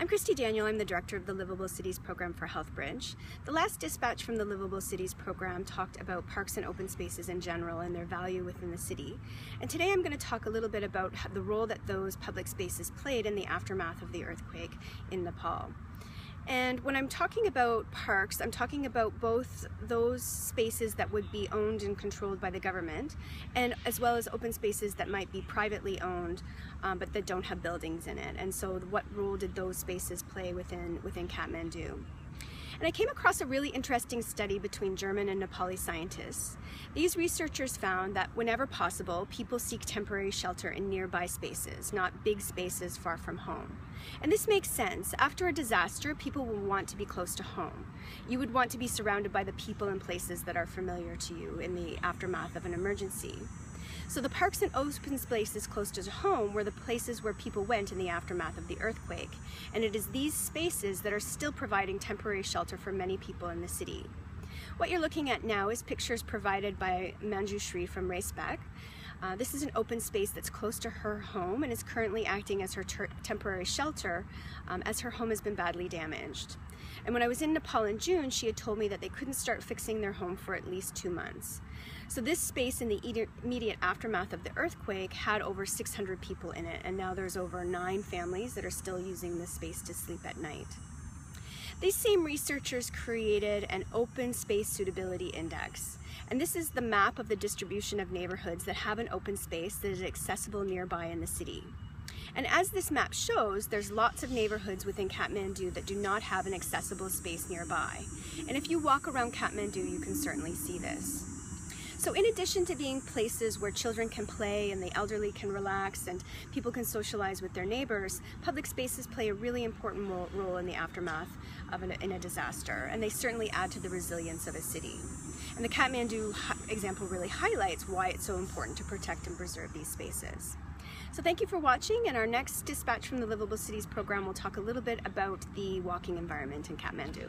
I'm Christy Daniel. I'm the director of the Livable Cities program for Healthbridge. The last dispatch from the Livable Cities program talked about parks and open spaces in general and their value within the city. And today I'm going to talk a little bit about the role that those public spaces played in the aftermath of the earthquake in Nepal. And when I'm talking about parks, I'm talking about both those spaces that would be owned and controlled by the government, and as well as open spaces that might be privately owned, but that don't have buildings in it. And so what role did those spaces play within Kathmandu? And I came across a really interesting study between German and Nepali scientists. These researchers found that whenever possible, people seek temporary shelter in nearby spaces, not big spaces far from home. And this makes sense. After a disaster, people will want to be close to home. You would want to be surrounded by the people and places that are familiar to you in the aftermath of an emergency. So the parks and open spaces close to home were the places where people went in the aftermath of the earthquake. And it is these spaces that are still providing temporary shelter for many people in the city. What you're looking at now is pictures provided by Manjushri from Raceback. This is an open space that's close to her home and is currently acting as her temporary shelter as her home has been badly damaged. And when I was in Nepal in June, she had told me that they couldn't start fixing their home for at least 2 months. So this space in the immediate aftermath of the earthquake had over 600 people in it, and now there's over 9 families that are still using this space to sleep at night. These same researchers created an open space suitability index, and this is the map of the distribution of neighborhoods that have an open space that is accessible nearby in the city. And as this map shows, there's lots of neighborhoods within Kathmandu that do not have an accessible space nearby. And if you walk around Kathmandu, you can certainly see this. So in addition to being places where children can play and the elderly can relax and people can socialize with their neighbors, public spaces play a really important role in the aftermath of a disaster, and they certainly add to the resilience of a city. And the Kathmandu example really highlights why it's so important to protect and preserve these spaces. So thank you for watching, and our next dispatch from the Livable Cities program will talk a little bit about the walking environment in Kathmandu.